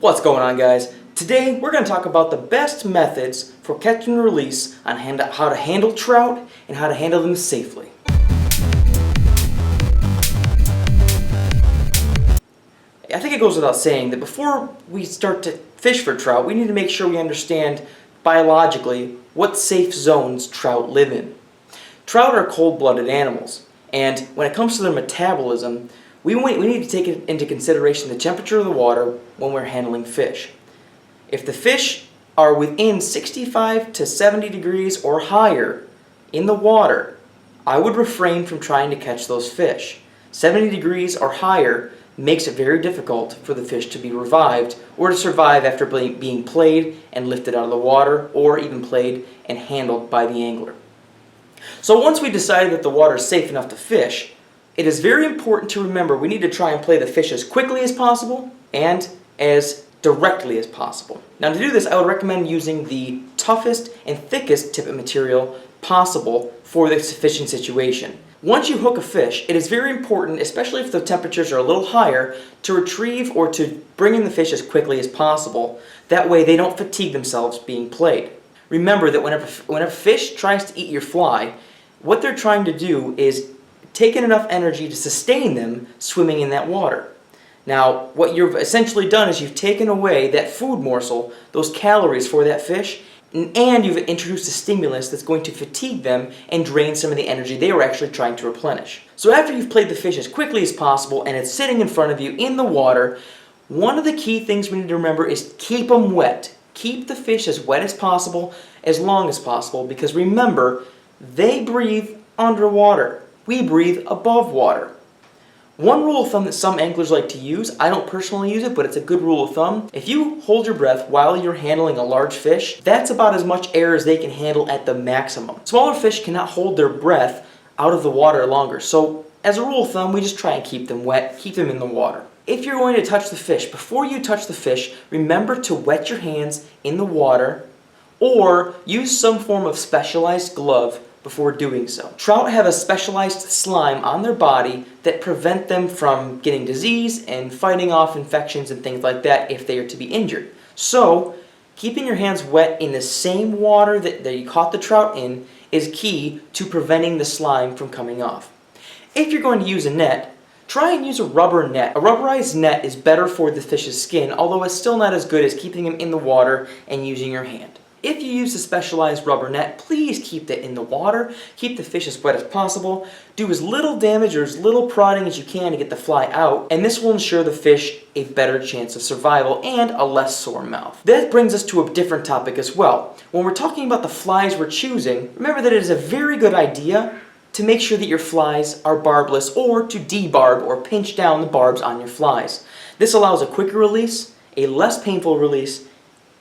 What's going on, guys? Today we're going to talk about the best methods for catch and release on how to handle trout and how to handle them safely. I think it goes without saying that before we start to fish for trout, we need to make sure we understand biologically what safe zones trout live in. Trout are cold-blooded animals, and when it comes to their metabolism, we need to take into consideration the temperature of the water when we're handling fish. If the fish are within 65 to 70 degrees or higher in the water, I would refrain from trying to catch those fish. 70 degrees or higher makes it very difficult for the fish to be revived or to survive after being played and lifted out of the water, or even played and handled by the angler. So once we decided that the water is safe enough to fish, it is very important to remember we need to try and play the fish as quickly as possible and as directly as possible. Now, to do this, I would recommend using the toughest and thickest tippet material possible for this fishing situation. Once you hook a fish, it is very important, especially if the temperatures are a little higher, to retrieve or to bring in the fish as quickly as possible. That way they don't fatigue themselves being played. Remember that whenever fish tries to eat your fly, what they're trying to do is take in enough energy to sustain them swimming in that water. Now, what you've essentially done is you've taken away that food morsel, those calories for that fish, and you've introduced a stimulus that's going to fatigue them and drain some of the energy they were actually trying to replenish. So after you've played the fish as quickly as possible and it's sitting in front of you in the water, one of the key things we need to remember is keep them wet. Keep the fish as wet as possible, as long as possible, because remember, they breathe underwater. We breathe above water. One rule of thumb that some anglers like to use, I don't personally use it, but it's a good rule of thumb. If you hold your breath while you're handling a large fish, that's about as much air as they can handle at the maximum. Smaller fish cannot hold their breath out of the water longer, so as a rule of thumb, we just try and keep them wet, keep them in the water. If you're going to touch the fish, before you touch the fish, remember to wet your hands in the water or use some form of specialized glove before doing so. Trout have a specialized slime on their body that prevent them from getting disease and fighting off infections and things like that if they are to be injured. So, keeping your hands wet in the same water that you caught the trout in is key to preventing the slime from coming off. If you're going to use a net, try and use a rubber net. A rubberized net is better for the fish's skin, although it's still not as good as keeping them in the water and using your hand. If you use a specialized rubber net, please keep that in the water. Keep the fish as wet as possible. Do as little damage or as little prodding as you can to get the fly out, and this will ensure the fish a better chance of survival and a less sore mouth. That brings us to a different topic as well. When we're talking about the flies we're choosing, remember that it is a very good idea to make sure that your flies are barbless, or to debarb or pinch down the barbs on your flies. This allows a quicker release, a less painful release,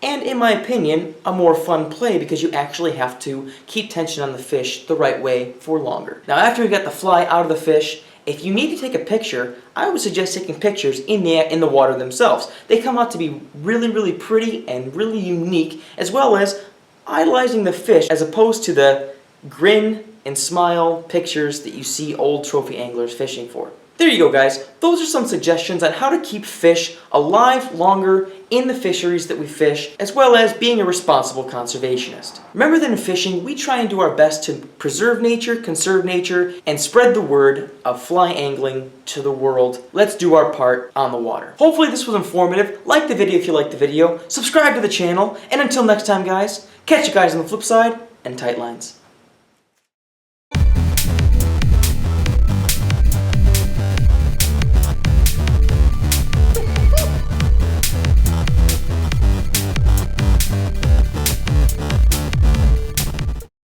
and in my opinion, a more fun play because you actually have to keep tension on the fish the right way for longer. Now, after you get the fly out of the fish, if you need to take a picture, I would suggest taking pictures in the water themselves. They come out to be really, really pretty and really unique, as well as idolizing the fish as opposed to the grin and smile pictures that you see old trophy anglers fishing for. There you go, guys. Those are some suggestions on how to keep fish alive longer in the fisheries that we fish, as well as being a responsible conservationist. Remember that in fishing, we try and do our best to preserve nature, conserve nature, and spread the word of fly angling to the world. Let's do our part on the water. Hopefully this was informative. Like the video if you liked the video, subscribe to the channel, and until next time, guys, catch you guys on the flip side, and tight lines.